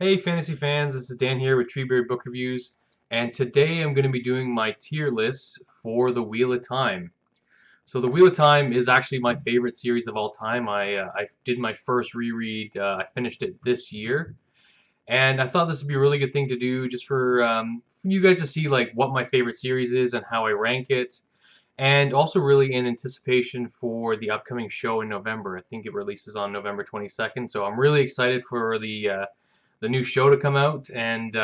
Hey fantasy fans, this is Dan here with TreeBeard Book Reviews, and today I'm going to be doing my tier list for the Wheel of Time. So the Wheel of Time is actually my favorite series of all time. I did my first reread, I finished it this year, and I thought this would be a really good thing to do just for you guys to see like what my favorite series is and how I rank it, and also really in anticipation for the upcoming show in November. I think it releases on November 22nd, so I'm really excited for the new show to come out, and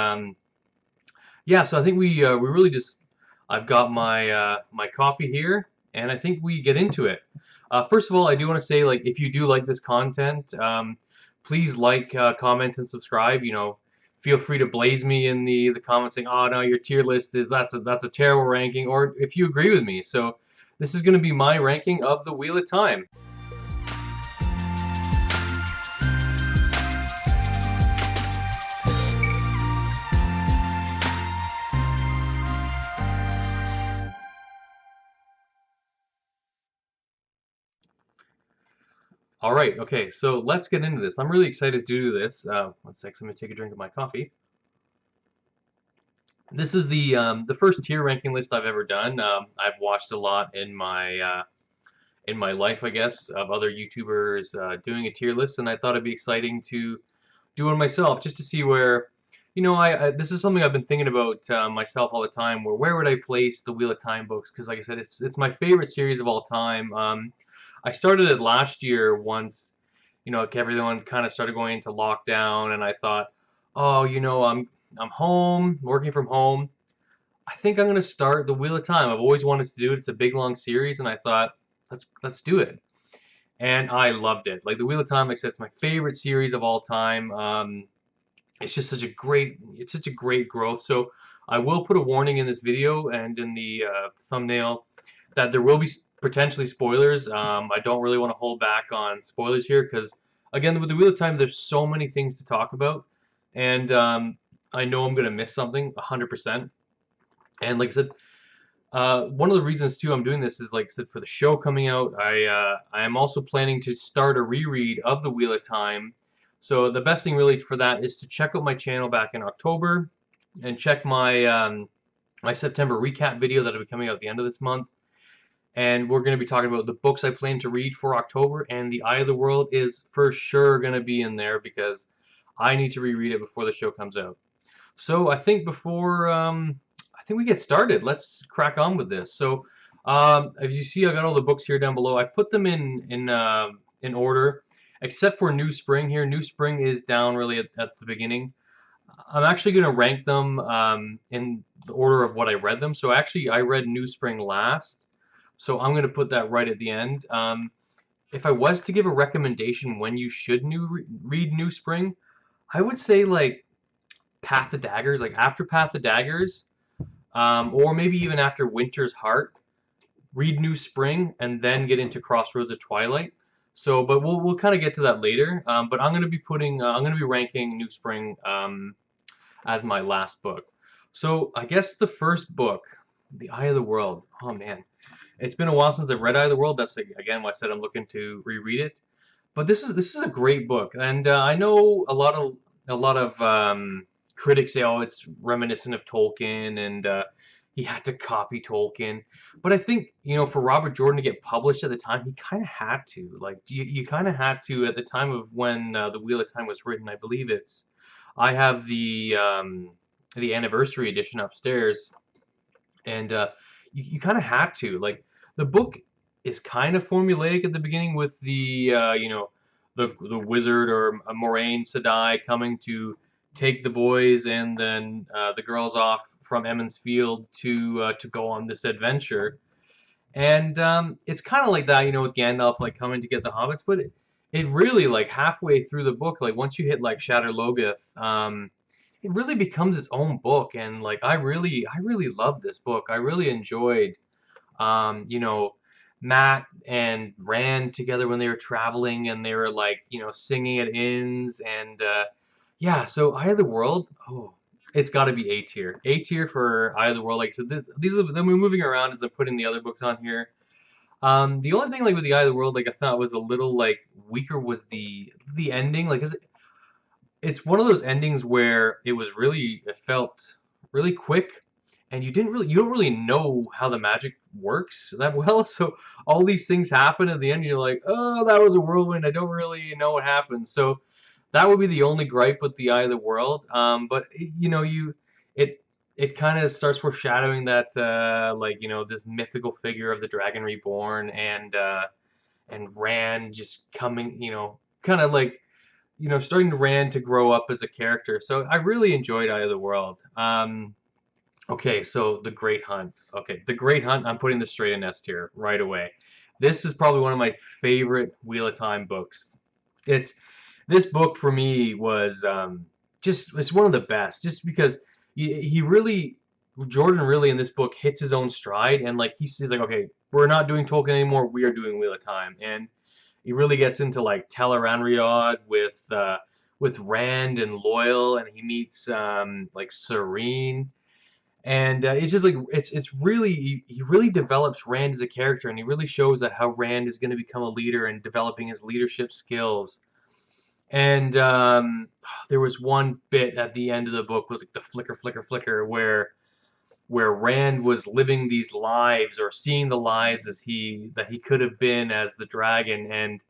yeah, so I think we really just I've got my coffee here, and I think we get into it. First of all, I do want to say, like, if you do like this content, please like, comment, and subscribe. Feel free to blaze me in the comments saying, "Oh no, your tier list is that's a terrible ranking," or if you agree with me. So this is going to be my ranking of the Wheel of Time. All right, okay, so let's get into this. I'm really excited to do this. One sec, I'm gonna take a drink of my coffee. This is the first tier ranking list I've ever done. I've watched a lot in my life, I guess, of other YouTubers doing a tier list, and I thought it'd be exciting to do one myself, just to see where, I this is something I've been thinking about myself all the time. Where would I place the Wheel of Time books? Because, like I said, it's my favorite series of all time. I started it last year once, everyone kind of started going into lockdown, and I thought, oh, I'm home, working from home. I think I'm gonna start the Wheel of Time. I've always wanted to do it. It's a big long series, and I thought, let's do it. And I loved it. Like the Wheel of Time, like I said, it's my favorite series of all time. It's just such a great growth. So I will put a warning in this video and in the thumbnail that there will be potentially spoilers. I don't really want to hold back on spoilers here because, again, with the Wheel of Time, there's so many things to talk about, and I know I'm gonna miss something 100%. And like I said, one of the reasons too I'm doing this is, like I said, for the show coming out. I am also planning to start a reread of the Wheel of Time. So the best thing really for that is to check out my channel back in October and check my September recap video that'll be coming out at the end of this month. And we're going to be talking about the books I plan to read for October, and The Eye of the World is for sure going to be in there because I need to reread it before the show comes out. So I think I think we get started. Let's crack on with this. So as you see, I got all the books here down below. I put them in order, except for New Spring here. New Spring is down really at the beginning. I'm actually going to rank them in the order of what I read them. So actually, I read New Spring last, so I'm going to put that right at the end. If I was to give a recommendation when you should read New Spring, I would say like Path of Daggers, like after Path of Daggers, or maybe even after Winter's Heart, read New Spring and then get into Crossroads of Twilight. So, but we'll kind of get to that later. But I'm gonna be ranking New Spring as my last book. So I guess the first book, The Eye of the World. Oh man, it's been a while since I've read Eye of the World. That's again why I said I'm looking to reread it. But this is a great book, and I know a lot of critics say, "Oh, it's reminiscent of Tolkien," and he had to copy Tolkien. But I think for Robert Jordan to get published at the time, he kind of had to. Like you kind of had to at the time of when the Wheel of Time was written. I believe I have the anniversary edition upstairs, and you kind of had to. Like the book is kind of formulaic at the beginning with the wizard or Moraine Sedai coming to take the boys and then the girls off from Emond's Field to go on this adventure. And it's kind of like that, with Gandalf like coming to get the hobbits. But it really, like halfway through the book, like once you hit like Shadar Logoth, it really becomes its own book. And like I really loved this book. I really enjoyed, you know, Matt and Rand together when they were traveling and they were like, singing at inns and yeah. So Eye of the World, oh, it's got to be A tier. A tier for Eye of the World. Like I said, these are them moving around as I'm putting the other books on here. The only thing like with the Eye of the World, like I thought was a little like weaker was the ending. Like, it's one of those endings where it felt really quick, and you don't really know how the magic works that well. So all these things happen at the end, and you're like, oh, that was a whirlwind. I don't really know what happened. So that would be the only gripe with the Eye of the World. But it it kind of starts foreshadowing that like this mythical figure of the Dragon Reborn and Rand just coming, kind of like starting to Rand to grow up as a character. So I really enjoyed Eye of the World. Okay, so The Great Hunt. Okay, The Great Hunt, I'm putting this straight in S tier right away. This is probably one of my favorite Wheel of Time books. It's This book for me was just it's one of the best, just because he really Jordan really in this book hits his own stride, and like he's like, okay, we're not doing Tolkien anymore, we are doing Wheel of Time, and he really gets into like Tel'aran'rhiod with Rand and Loyal, and he meets like Serene, and it's just like it's really he really develops Rand as a character, and he really shows that how Rand is going to become a leader and developing his leadership skills. And there was one bit at the end of the book with like the flicker, flicker, flicker, where Rand was living these lives or seeing the lives as he could have been as the dragon, and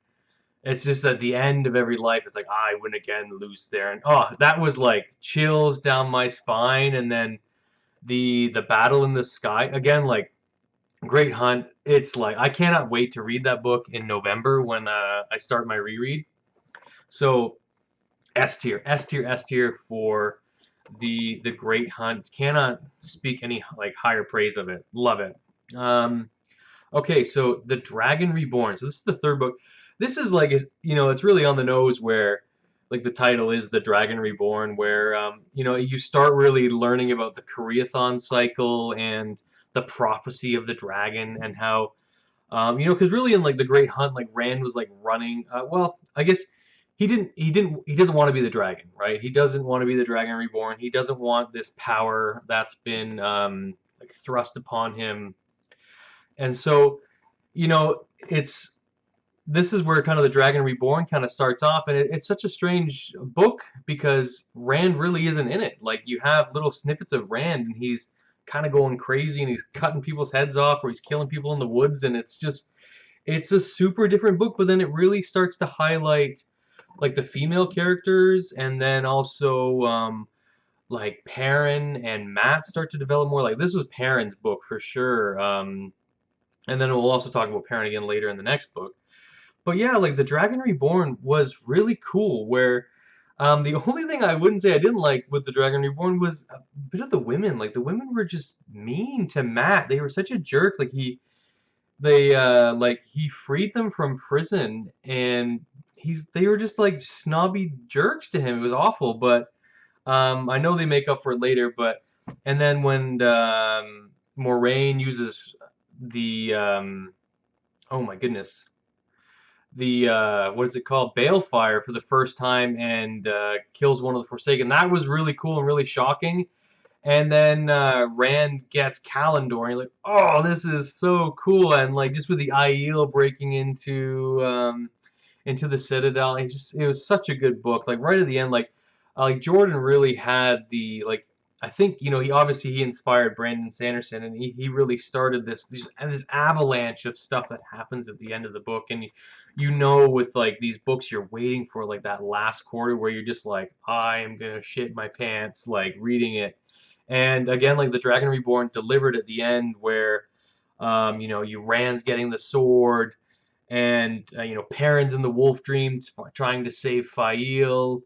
it's just at the end of every life, it's like I win again, lose there, and oh, that was like chills down my spine. And then the battle in the sky again, like Great Hunt. It's like I cannot wait to read that book in November when I start my reread. So S tier, S tier, S tier for the Great Hunt. Cannot speak any like higher praise of it. Love it. Okay, so the Dragon Reborn. So this is the third book. This is like it's really on the nose where like the title is The Dragon Reborn, where you start really learning about the Koreathon cycle and the prophecy of the dragon and how because really in like the Great Hunt, like Rand was like running. Well, I guess he doesn't want to be the dragon, right? He doesn't want to be the Dragon Reborn. He doesn't want this power that's been like thrust upon him. And so, it's this is where kind of the Dragon Reborn kind of starts off, and it's such a strange book because Rand really isn't in it. Like you have little snippets of Rand, and he's kind of going crazy, and he's cutting people's heads off, or he's killing people in the woods, and it's a super different book. But then it really starts to highlight like the female characters, and then also like Perrin and Matt start to develop more. Like this was Perrin's book for sure. And then we'll also talk about Perrin again later in the next book. But yeah, like the Dragon Reborn was really cool. Where the only thing I wouldn't say I didn't like with the Dragon Reborn was a bit of the women. Like the women were just mean to Matt. They were such a jerk. Like he freed them from prison, and they were just like snobby jerks to him. It was awful. But I know they make up for it later. But and then when Moraine uses the oh my goodness, the what is it called, balefire for the first time, and kills one of the Forsaken. That was really cool and really shocking. And then Rand gets Kalendor, and you're like, oh, this is so cool. And like just with the Aiel breaking into the Citadel, it was such a good book. Like right at the end, like Jordan really had the like. I think he inspired Brandon Sanderson, and he really started this avalanche of stuff that happens at the end of the book. And with like these books, you're waiting for like that last quarter where you're just like, I am gonna shit my pants like reading it. And again, like the Dragon Reborn delivered at the end where you Rand's getting the sword, and Perrin's in the Wolf Dream trying to save Fael,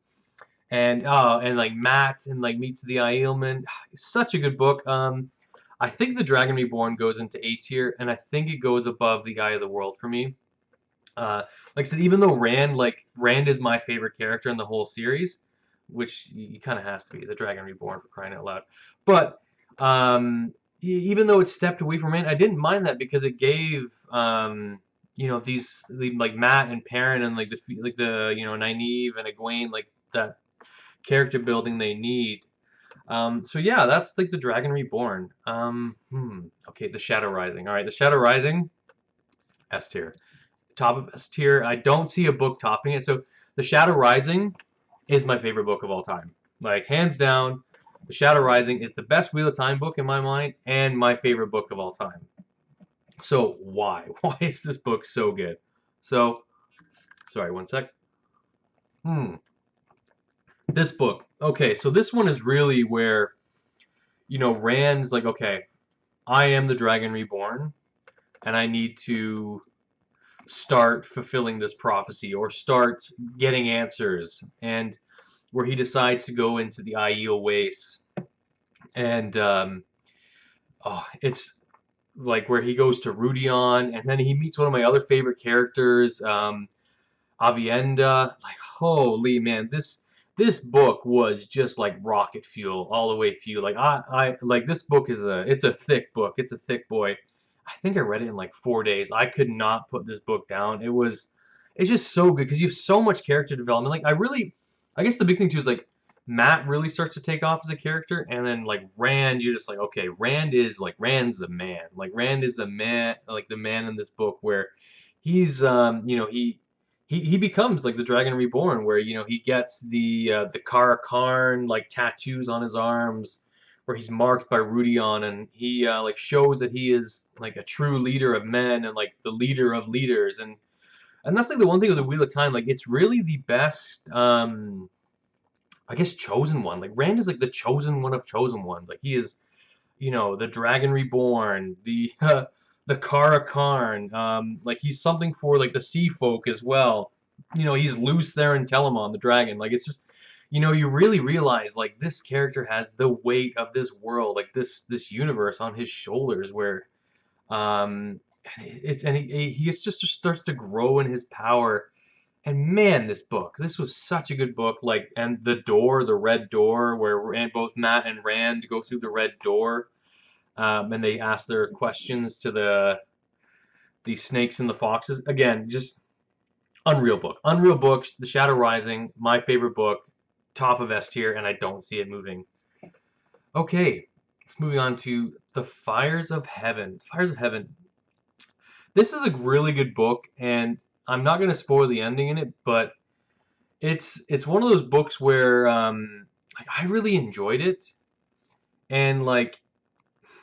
and like Matt and like meets the Aielman. It's such a good book. I think the Dragon Reborn goes into A tier, and I think it goes above the Eye of the World for me. Like I said, even though Rand is my favorite character in the whole series, which he kind of has to be. He's a Dragon Reborn, for crying out loud. But even though it stepped away from Rand, I didn't mind that because it gave like Matt and Perrin and like the Nynaeve and Egwene, like that character building they need. So yeah, that's like the Dragon Reborn. Okay, the Shadow Rising. All right, the Shadow Rising, S tier, top of S tier. I don't see a book topping it. So the Shadow Rising is my favorite book of all time. Like, hands down, The Shadow Rising is the best Wheel of Time book in my mind, and my favorite book of all time. So why? Why is this book so good? So, sorry, one sec. Hmm. This book. Okay, so this one is really where, Rand's like, okay, I am the Dragon Reborn, and I need to start fulfilling this prophecy or start getting answers. And where he decides to go into the Aiel Waste, and it's like where he goes to Rudion, and then he meets one of my other favorite characters, Avienda. Like, holy man, this book was just like rocket fuel, all the way fuel. Like, I like this book it's a thick book. It's a thick boy. I think I read it in like 4 days. I could not put this book down. It's just so good because you have so much character development. Like, I guess the big thing too is like Matt really starts to take off as a character, and then like Rand, you're just like, okay, Rand's the man. Like, Rand is the man, like the man in this book where he's he becomes like the Dragon Reborn, where he gets the Kara Karn like tattoos on his arms, where he's marked by Rudion, and he like shows that he is like a true leader of men and like the leader of leaders, and that's like the one thing with the Wheel of Time, like it's really the best, I guess, chosen one. Like, Rand is like the chosen one of chosen ones. Like, he is, the Dragon Reborn, the Kara Karn. Like, he's something for like the Sea Folk as well. He's loose there in Telamon, the dragon. Like, it's just, you really realize like this character has the weight of this world, like this universe on his shoulders, where um, he just starts to grow in his power. And man, this was such a good book. Like, and the red door, where both Matt and Rand go through the red door, and they ask their questions to the snakes and the foxes. Again, just unreal book. Unreal book. The Shadow Rising, my favorite book, top of S tier, and I don't see it moving. Okay, let's move on to The Fires of Heaven. Fires of Heaven. This is a really good book, and I'm not going to spoil the ending in it, but it's one of those books where like I really enjoyed it, and like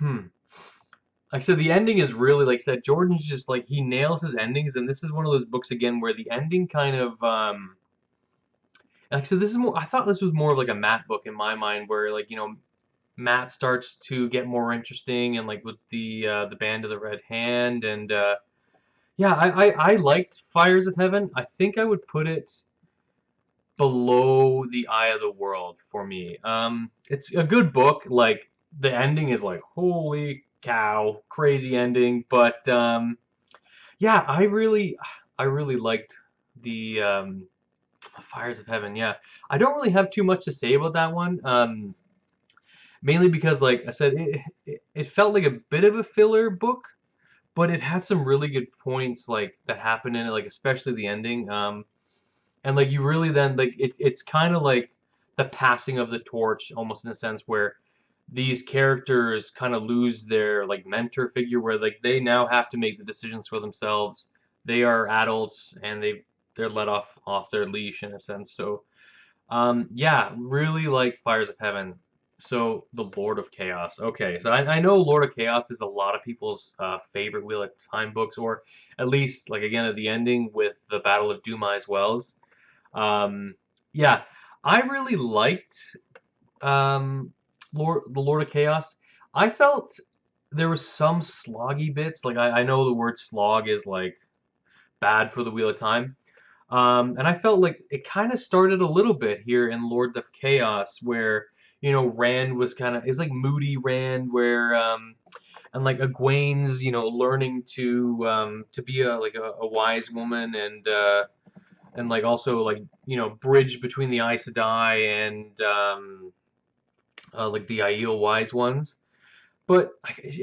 I said, the ending is really, like I said, Jordan's just like, he nails his endings, and this is one of those books again where the ending kind of like I said, this is more, I thought this was more of like a Matt book in my mind, where like Matt starts to get more interesting, and like with the Band of the Red Hand, and yeah, I liked Fires of Heaven. I think I would put it below The Eye of the World for me. It's a good book. Like, the ending is like, holy cow, crazy ending. But yeah, I really liked the Fires of Heaven. Yeah, I don't really have too much to say about that one. Mainly because, like I said, it felt like a bit of a filler book, but it had some really good points like that happened in it, like especially the ending. And like you really then like it's kind of like the passing of the torch, almost in a sense, where these characters kind of lose their like mentor figure, where like they now have to make the decisions for themselves. They are adults, and they're let off their leash in a sense. So yeah, really like Fires of Heaven. So, the Lord of Chaos. Okay, so I know Lord of Chaos is a lot of people's favorite Wheel of Time books, or at least, like, again, at the ending with the Battle of Dumais Wells. Um, yeah, I really liked the Lord of Chaos. I felt there was some sloggy bits. Like, I know the word slog is, like, bad for the Wheel of Time. And I felt like it kind of started a little bit here in Lord of Chaos, where Rand was it's like moody Rand, where and like Egwene's learning to be a wise woman, and like also like bridge between the Aes Sedai and like the Aiel wise ones. But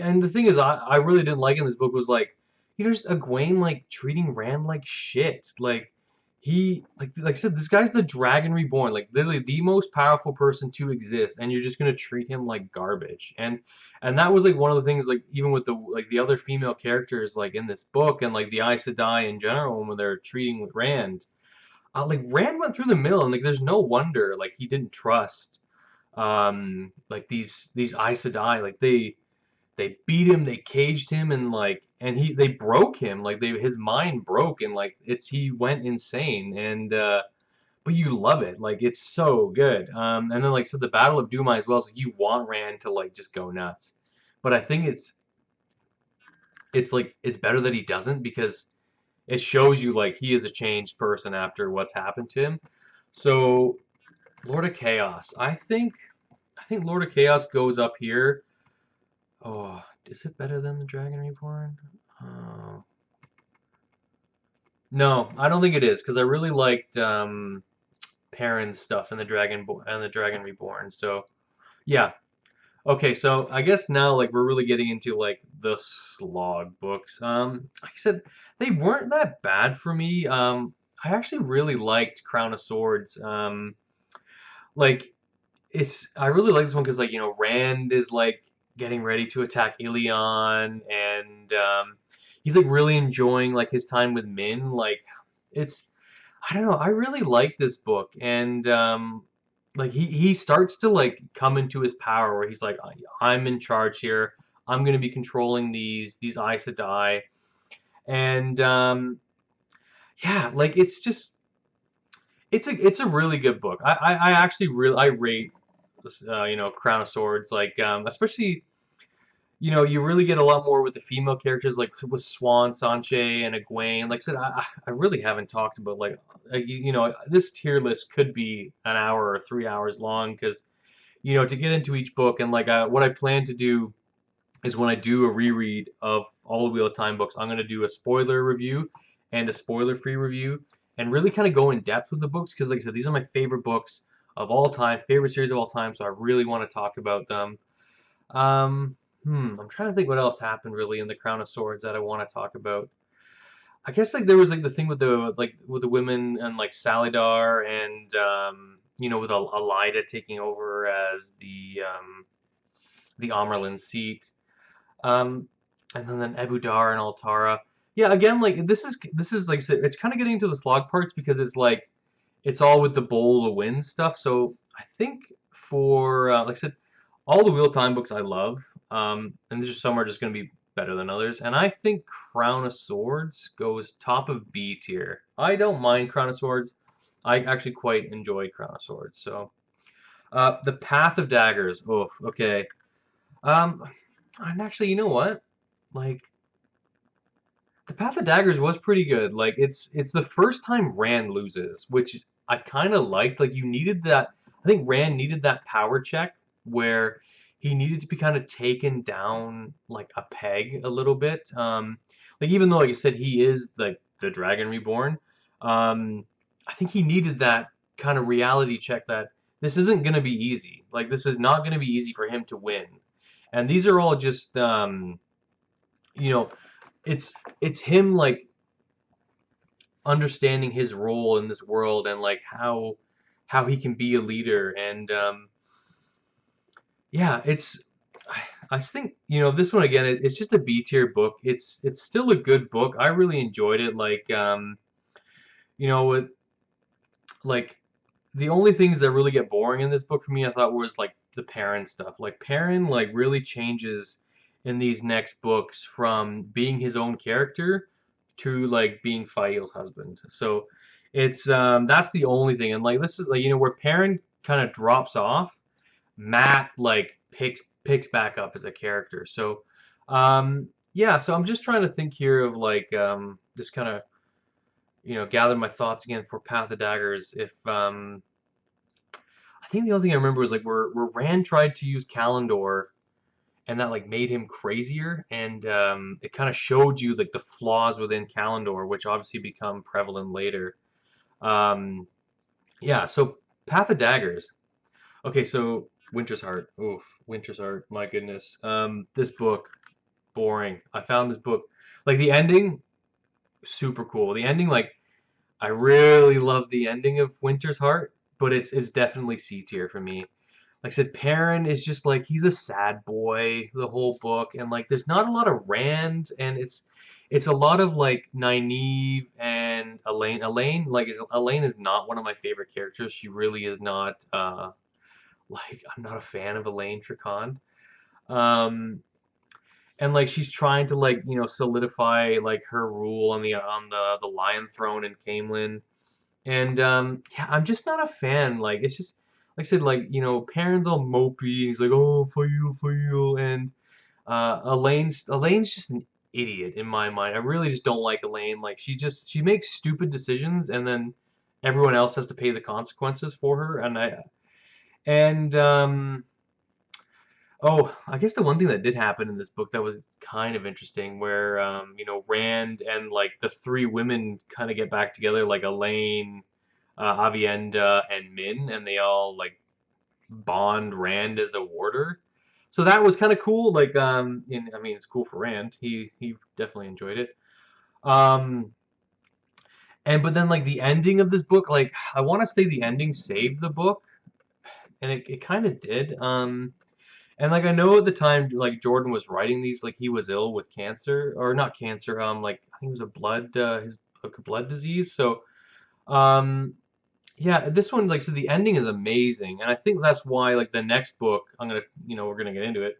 and the thing is, I really didn't like in this book was like, just Egwene like treating Rand like shit. Like, he like I said, this guy's the Dragon Reborn, like literally the most powerful person to exist, and you're just gonna treat him like garbage. And that was like one of the things, like even with the other female characters like in this book, and like the Aes Sedai in general when they're treating with Rand. like Rand went through the mill, and like there's no wonder like he didn't trust like these Aes Sedai. Like they beat him, they caged him, and like and they broke him. Like they his mind broke, and like it's he went insane. And but you love it, like it's so good. And then like so the Battle of Doom as well. So you want Rand to like just go nuts, but I think it's like it's better that he doesn't because it shows you like he is a changed person after what's happened to him. So Lord of Chaos, I think Lord of Chaos goes up here. Oh, is it better than the Dragon Reborn? Oh. No, I don't think it is because I really liked Perrin's stuff in the Dragon Reborn. So yeah. Okay, so I guess now like we're really getting into like the slog books. Like I said, they weren't that bad for me. I actually really liked Crown of Swords. Like I really like this one because like Rand is like getting ready to attack Ilion, and he's like really enjoying like his time with Min. Like it's I don't know, I really like this book, and like he starts to like come into his power where he's like I'm in charge here. I'm gonna be controlling these Aes Sedai, and yeah, like it's just it's a really good book. I actually really I rate Crown of Swords, like especially you really get a lot more with the female characters, like with Swan, Sanche, and Egwene. Like I said, I really haven't talked about like this tier list could be an hour or 3 hours long because to get into each book, and like what I plan to do is when I do a reread of all the Wheel of Time books, I'm going to do a spoiler review and a spoiler-free review, and really kind of go in depth with the books because, like I said, these are my favorite books of all time, favorite series of all time, so I really want to talk about them. Um, I'm trying to think what else happened really in the Crown of Swords that I want to talk about. I guess like there was like the thing with the women and like Salidar, and with Alida taking over as the Amerlin seat. Um, and then Ebu Dar and Altara. Yeah, again, like this is like I said, it's kind of getting to the slog parts because it's like it's all with the Bowl of Wind stuff. So I think for like I said, all the Wheel Time books I love, and there's just some are just going to be better than others. And I think Crown of Swords goes top of B tier. I don't mind Crown of Swords. I actually quite enjoy Crown of Swords. So the Path of Daggers. Oof. Okay. Um, and actually, you know what? Like the Path of Daggers was pretty good. Like it's the first time Rand loses, which I kind of liked. Like you needed that. I think Rand needed that power check where he needed to be kind of taken down like a peg a little bit. Like even though, like I said, he is like the Dragon Reborn. I think he needed that kind of reality check that this isn't gonna be easy. Like this is not gonna be easy for him to win. And these are all just you know it's him like understanding his role in this world and like how he can be a leader. And yeah, I think this one again, it's just a B tier book. It's still a good book. I really enjoyed it. Like with like the only things that really get boring in this book for me, I thought, was like the Perrin stuff. Like Perrin like really changes in these next books from being his own character to like being Fael's husband. So it's that's the only thing. And like this is like where Perrin kind of drops off, Matt like picks back up as a character. So yeah, so I'm just trying to think here of like just kind of gather my thoughts again for Path of Daggers. If I think the only thing I remember was like where Rand tried to use Kalendor, and that like made him crazier, and it kind of showed you like the flaws within Kalendor, which obviously become prevalent later. Um, yeah, so Path of Daggers. Okay, so Winter's Heart. Oof, Winter's Heart. My goodness. This book, boring. I found this book, like the ending, super cool. The ending, like I really love the ending of Winter's Heart, but it's definitely C tier for me. Like I said, Perrin is just like he's a sad boy the whole book, and like there's not a lot of Rand, and it's a lot of like Nynaeve and and Elaine. Elaine is not one of my favorite characters. She really is not. Like I'm not a fan of Elaine Tricond. Um, and like she's trying to like solidify like her rule on the Lion Throne in Camelin. And yeah, I'm just not a fan. Like it's just like I said, like Perrin's all mopey. He's like, oh, for you, and Elaine's just an idiot in my mind. I really just don't like Elaine. Like she makes stupid decisions, and then everyone else has to pay the consequences for her. And oh, I guess the one thing that did happen in this book that was kind of interesting, where Rand and like the three women kind of get back together, like Elaine, Avienda, and Min, and they all like bond Rand as a warder. So that was kind of cool. Like, I mean, it's cool for Rand. He definitely enjoyed it. Um, and but then like the ending of this book, like I want to say the ending saved the book, and it kind of did. And like I know at the time, like Jordan was writing these, like he was ill with cancer, or not cancer. Like I think it was a blood disease. So, um, yeah, this one, like, so the ending is amazing, and I think that's why, like, the next book, we're gonna get into it,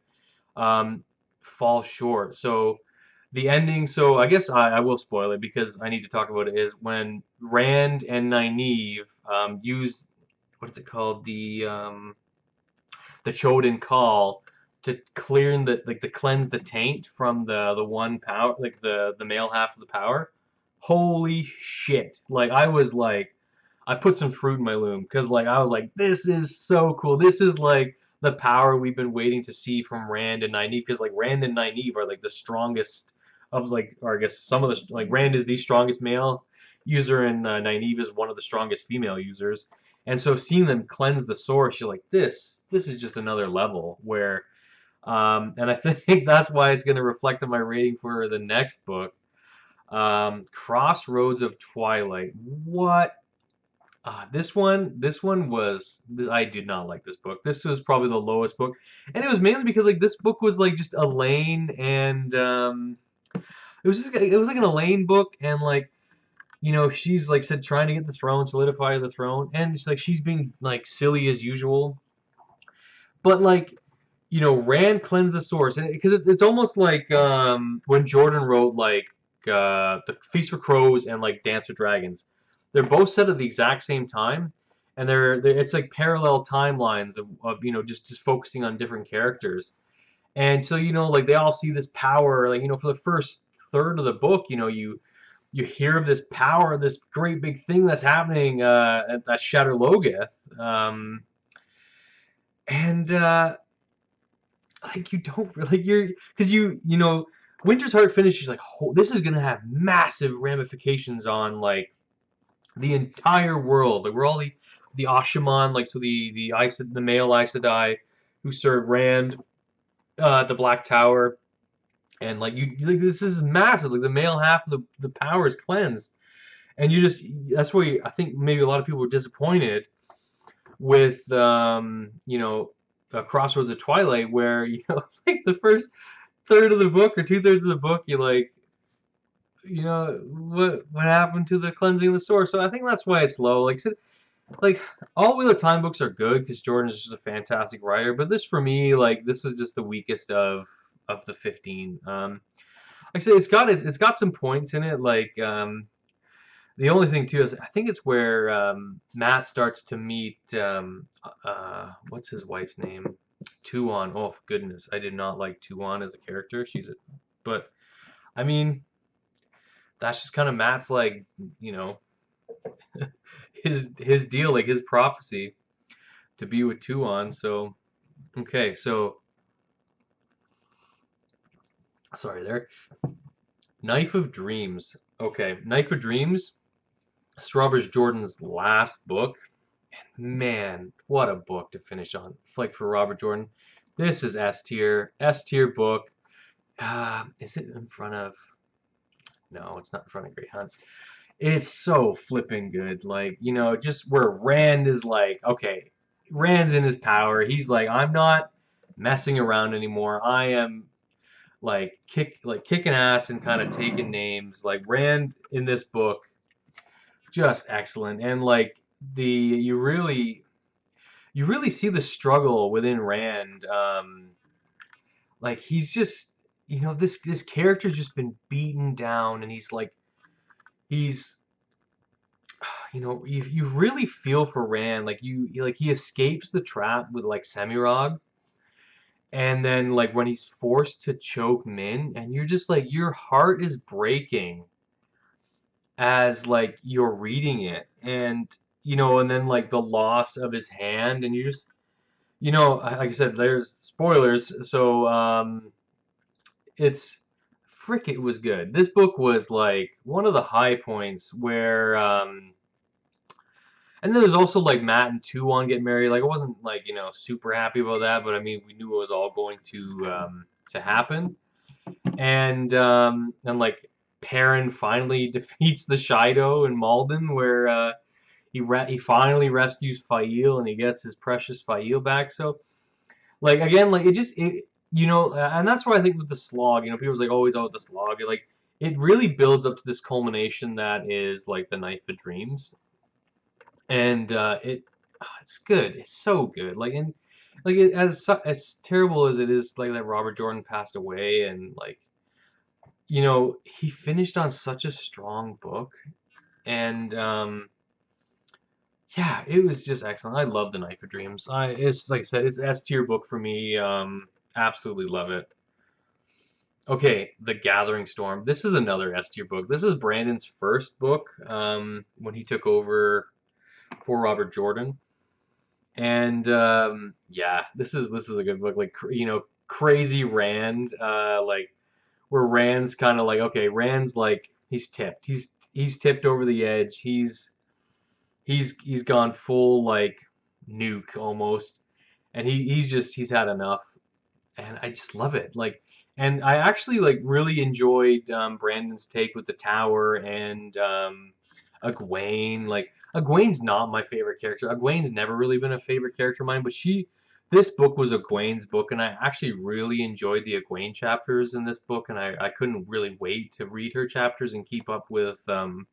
um, falls short. So, the ending, so I guess I will spoil it because I need to talk about it, is when Rand and Nynaeve, use, what is it called, the Choden Call to clear to cleanse the taint from the one power, like, the male half of the power. Holy shit. Like, I put some fruit in my loom because like I was like, this is so cool. This is like the power we've been waiting to see from Rand and Nynaeve, because like Rand and Nynaeve are like the strongest of like, or I guess some of the like Rand is the strongest male user, and Nynaeve is one of the strongest female users. And so seeing them cleanse the source, you're like, this is just another level where, and I think that's why it's going to reflect on my rating for the next book, Crossroads of Twilight. What this one was. I did not like this book. This was probably the lowest book, and it was mainly because like this book was like just Elaine, and it was like an Elaine book, and like she's like said trying to get the throne, solidify the throne, and it's like she's being like silly as usual, but like Rand cleansed the source, and because it's almost like when Jordan wrote like the Feast for Crows and like Dance with Dragons. They're both set at the exact same time, and they're it's like parallel timelines of just focusing on different characters. And so like they all see this power, like for the first third of the book, you hear of this power, this great big thing that's happening at Shatter Logoth, and like you don't like you're because Winter's Heart finishes like, oh, this is gonna have massive ramifications on like the entire world. Like we're all the Ashaman, like so the male Aes Sedai who serve Rand at the Black Tower, and like like this is massive. Like the male half of the power is cleansed, and that's why I think maybe a lot of people were disappointed with Crossroads of Twilight, where like the first third of the book or 2/3 of the book, you like what happened to the cleansing of the source. So I think that's why it's low. Like I said, like all Wheel of Time books are good because Jordan is just a fantastic writer, but this for me, like this is just the weakest of the 15. Like I said, it's got some points in it. Like the only thing too is I think it's where Matt starts to meet what's his wife's name? Tuon. Oh goodness, I did not like Tuon as a character. But I mean, that's just kind of Matt's like his deal, like his prophecy to be with Tuon. So okay, so sorry there. Knife of Dreams. Okay, Knife of Dreams. Robert Jordan's last book. Man, what a book to finish on. Like for Robert Jordan, this is S tier book. Is it in front of? No, it's not in front of Great Hunt. It's so flipping good. Like just where Rand is like, okay, Rand's in his power. He's like, I'm not messing around anymore. I am like kicking ass and kind of taking names. Like Rand in this book just excellent. And like you really see the struggle within Rand. Like he's just, this character's just been beaten down, and he's you really feel for Rand. Like like he escapes the trap with like Semirog, and then like when he's forced to choke Min, and you're just like your heart is breaking as like you're reading it, and and then like the loss of his hand, and you just, like I said, there's spoilers, so it's frick, it was good. This book was like one of the high points where and then there's also like Matt and Tuon get married. Like I wasn't like, super happy about that, but I mean we knew it was all going to happen. And like Perrin finally defeats the Shido in Malden, where he finally rescues Fael and he gets his precious Fael back. So like again, like and that's why I think with the slog, people's like always out with the slog. Like it really builds up to this culmination that is like the Knife of Dreams, and it's good. It's so good. Like and like as terrible as it is, like that Robert Jordan passed away, and like he finished on such a strong book, and yeah, it was just excellent. I love The Knife of Dreams. It's like I said, it's S tier book for me. Absolutely love it. Okay, The Gathering Storm. This is another S tier book. This is Brandon's first book when he took over for Robert Jordan, and yeah, this is a good book. Like crazy Rand, like where Rand's kind of like, okay, Rand's like he's tipped. He's tipped over the edge. He's gone full like nuke almost, and he's had enough, and I just love it. Like, and I actually like really enjoyed Brandon's take with the tower and Egwene. Like, Egwene's not my favorite character. Egwene's never really been a favorite character of mine, but this book was Egwene's book, and I actually really enjoyed the Egwene chapters in this book, and I couldn't really wait to read her chapters and keep up with what's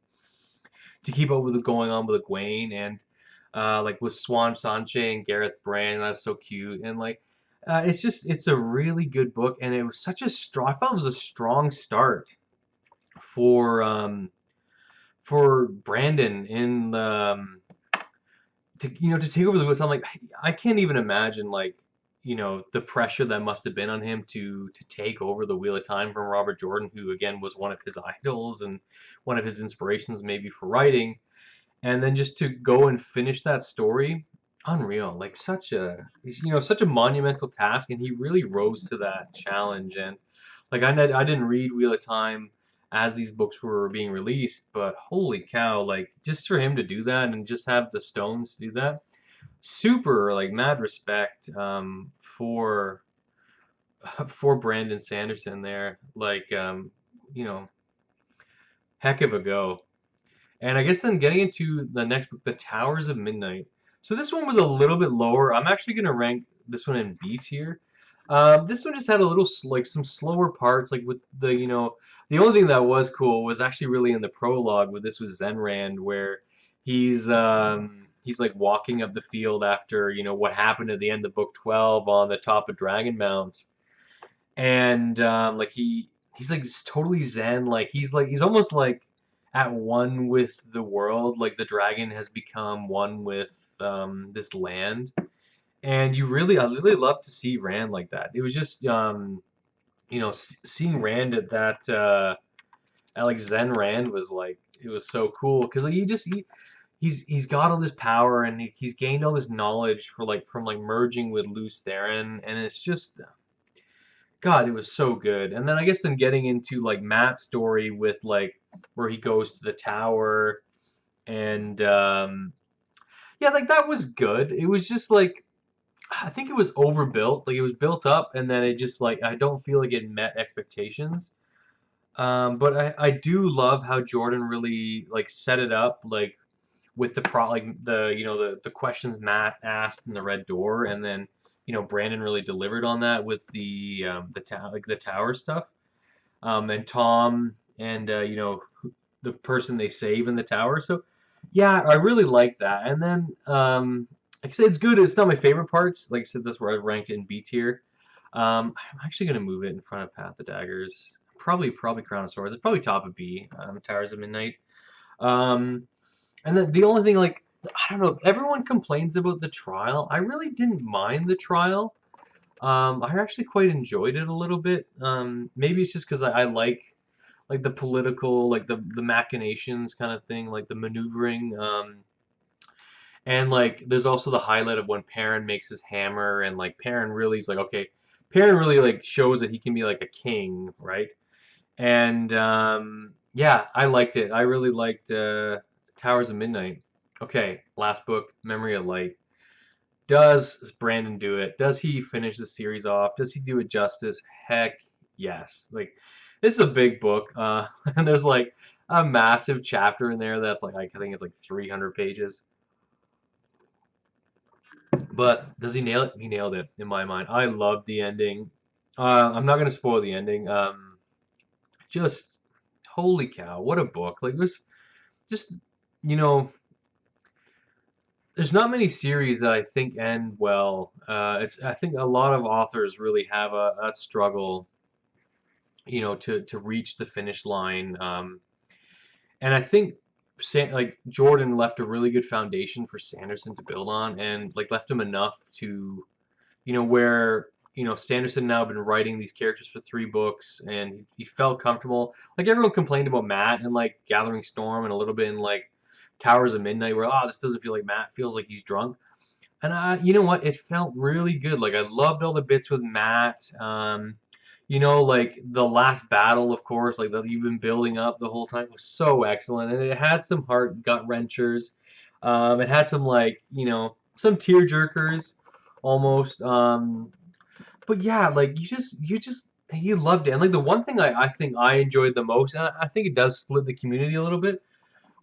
going on with Egwene, and like with Swan Sanche and Gareth Brand. That's so cute, and like it's a really good book, and it was such a strong. I thought it was a strong start for Brandon in the to take over the Woods. I'm like, I can't even imagine like the pressure that must have been on him to take over the Wheel of Time from Robert Jordan, who again was one of his idols and one of his inspirations maybe for writing, and then just to go and finish that story, unreal. Like such a monumental task, and he really rose to that challenge. And like I didn't read Wheel of Time as these books were being released, but holy cow, like just for him to do that and just have the stones to do that, super like mad respect for for Brandon Sanderson there. Like you know, heck of a go. And I guess then getting into the next book, The Towers of Midnight. So this one was a little bit lower. I'm actually going to rank this one in B tier. This one just had a little like some slower parts, like with the only thing that was cool was actually really in the prologue. With this was Zenrand, where he's like walking up the field after what happened at the end of book 12 on the top of Dragon Mount, and like he's like just totally zen. Like he's almost like at one with the world. Like the dragon has become one with this land, and I really love to see Rand like that. It was just seeing Rand at that at like Zen Rand was like, it was so cool because like he's got all this power, and he's gained all this knowledge from like merging with Lews Therin, and it's just God, it was so good. And then I guess then getting into like Matt's story with like where he goes to the tower, and yeah, like that was good. It was just like I think it was overbuilt. Like it was built up, and then it just like I don't feel like it met expectations. But I do love how Jordan really like set it up, like with like the questions Matt asked in the Red Door, and then Brandon really delivered on that with the tower stuff, and Tom and the person they save in the tower. So Yeah, I really like that. And then, like I said, it's good. It's not my favorite parts. Like I said, that's where I ranked it in B tier. I'm actually gonna move it in front of Path of Daggers. Probably Crown of Swords. It's probably top of B. Towers of Midnight. Um, and then the only thing, like, I don't know, everyone complains about the trial. I really didn't mind the trial. I actually quite enjoyed it a little bit. Maybe it's just because I like the political, like the machinations kind of thing, like the maneuvering. And like there's also the highlight of when Perrin makes his hammer, and like Perrin really is like, okay, Perrin really like shows that he can be like a king, right? And yeah, I liked it. I really liked Towers of Midnight. Okay, last book, Memory of Light. Does Brandon do it? Does he finish the series off? Does he do it justice? Heck yes. Like this is a big book, and there's like a massive chapter in there that's like I think it's like 300 pages. But does he nail it? He nailed it in my mind. I loved the ending. I'm not gonna spoil the ending. Just holy cow, what a book! Like it was just you know, there's not many series that I think end well. It's I think a lot of authors really have a struggle, to reach the finish line. And I think like Jordan left a really good foundation for Sanderson to build on, and like left him enough to where Sanderson now been writing these characters for 3 books, and he felt comfortable. Like everyone complained about Matt and like Gathering Storm, and a little bit in like Towers of Midnight, where this doesn't feel like Matt, feels like he's drunk. And you know what? It felt really good. Like I loved all the bits with Matt. Like the last battle, of course, like that you've been building up the whole time was so excellent, and it had some heart gut wrenchers. It had some like some tear jerkers almost. But yeah, like you loved it. And like the one thing I think I enjoyed the most, and I think it does split the community a little bit,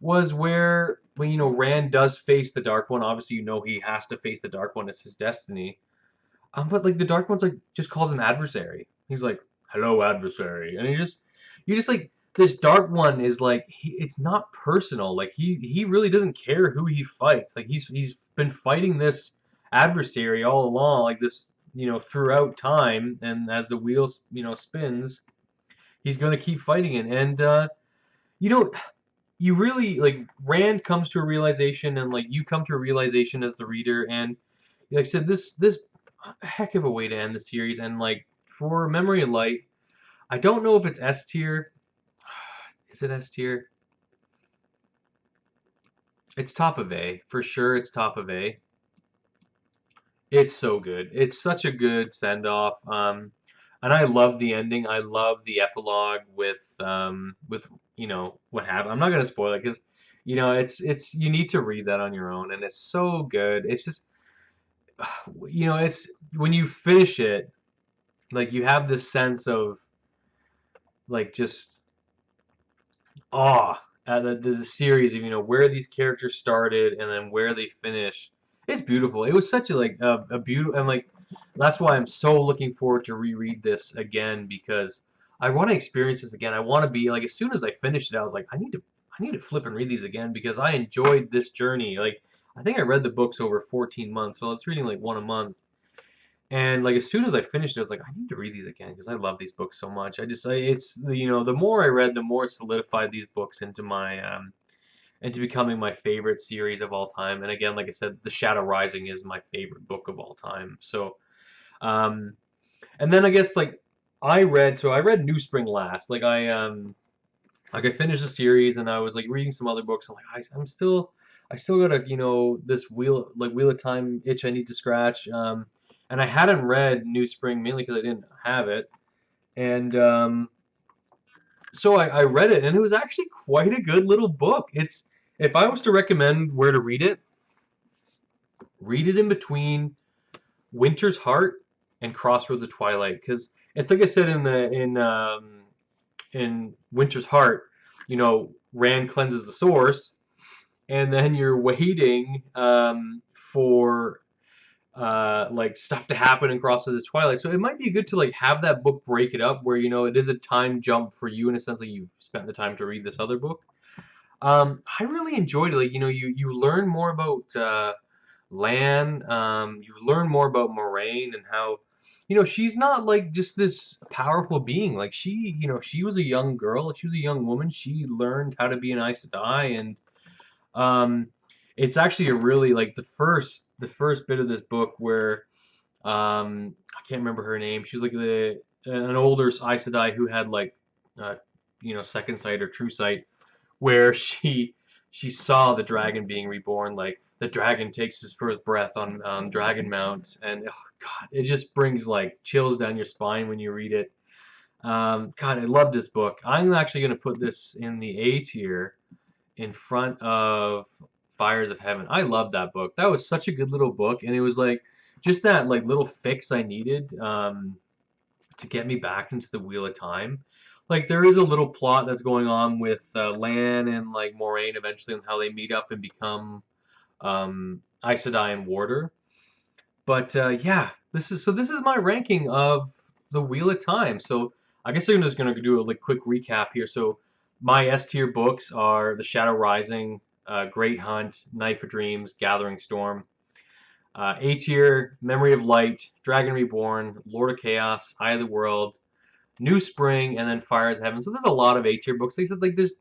was where when Rand does face the Dark One. Obviously, he has to face the Dark One. It's his destiny. But like the Dark One's like just calls him adversary. He's like, "Hello, adversary," and you just like this Dark One is like it's not personal. Like he really doesn't care who he fights. Like he's been fighting this adversary all along, like this throughout time, and as the wheels spins, he's gonna keep fighting it. And you know you really like Rand comes to a realization, and like you come to a realization as the reader, and like I said, this a heck of a way to end the series. And like for Memory of Light, I don't know if it's S tier. Is it S tier? It's top of A for sure. It's top of A. It's so good. It's such a good send off. And I love the ending. I love the epilogue with what happened. I'm not gonna spoil it because it's you need to read that on your own, and it's so good. It's just it's when you finish it, like you have this sense of like just awe at the series of where these characters started and then where they finish. It's beautiful. It was such a beautiful, and like that's why I'm so looking forward to reread this again, because I want to experience this again. I want to be like, as soon as I finished it, I was like, I need to flip and read these again because I enjoyed this journey. Like I think I read the books over 14 months, so I was reading like one a month. And like as soon as I finished it, I was like, I need to read these again because I love these books so much. It's the more I read, the more it solidified these books into my into becoming my favorite series of all time. And again, like I said, The Shadow Rising is my favorite book of all time. So, um, and then I guess like I read New Spring last. Like I finished the series and I was like reading some other books. I'm like I still got this Wheel of Time itch I need to scratch. And I hadn't read New Spring mainly because I didn't have it. And so I read it, and it was actually quite a good little book. If I was to recommend where to read it in between Winter's Heart and Crossroads of Twilight, because it's like I said in Winter's Heart, Rand cleanses the source, and then you're waiting for like stuff to happen in Crossroads of Twilight. So it might be good to like have that book break it up where it is a time jump for you in a sense, like you spent the time to read this other book. I really enjoyed it. Like, you learn more about Lan. You learn more about Moraine and how, she's not like just this powerful being. Like she was a young girl. She was a young woman. She learned how to be an Aes Sedai, and um, it's actually a really like the first bit of this book where I can't remember her name. She was like an older Aes Sedai who had like uh, second sight or true sight, where she saw the dragon being reborn. Like the dragon takes his first breath on Dragon Mount, and oh god, it just brings like chills down your spine when you read it. God, I love this book. I'm actually gonna put this in the A tier in front of Fires of Heaven. I love that book. That was such a good little book, and it was like just that like little fix I needed to get me back into the Wheel of Time. Like there is a little plot that's going on with Lan and like Moraine eventually, and how they meet up and become Aes Sedai and Warder. But yeah, this is my ranking of the Wheel of Time. So I guess I'm just gonna do a like quick recap here. So my S tier books are The Shadow Rising, Great Hunt, Knife of Dreams, Gathering Storm. A tier, Memory of Light, Dragon Reborn, Lord of Chaos, Eye of the World, New Spring, and then Fires of Heaven. So there's a lot of A tier books. They said like this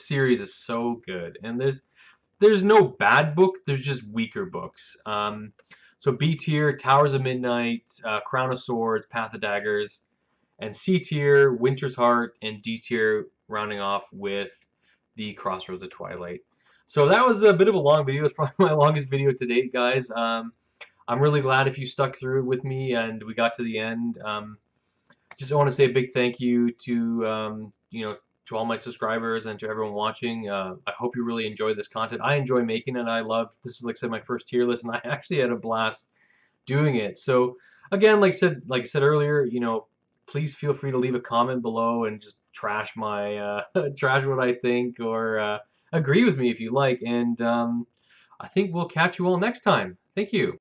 series is so good, and there's no bad book. There's just weaker books. So B tier, Towers of Midnight, Crown of Swords, Path of Daggers, and C tier, Winter's Heart, and D tier, rounding off with the Crossroads of Twilight. So that was a bit of a long video. It's probably my longest video to date, guys. I'm really glad if you stuck through it with me and we got to the end. Just want to say a big thank you to to all my subscribers and to everyone watching. I hope you really enjoyed this content. I enjoy making it. I love this is like I said my first tier list, and I actually had a blast doing it. So again, like I said earlier, please feel free to leave a comment below and just trash my trash what I think, or agree with me if you like. And I think we'll catch you all next time. Thank you.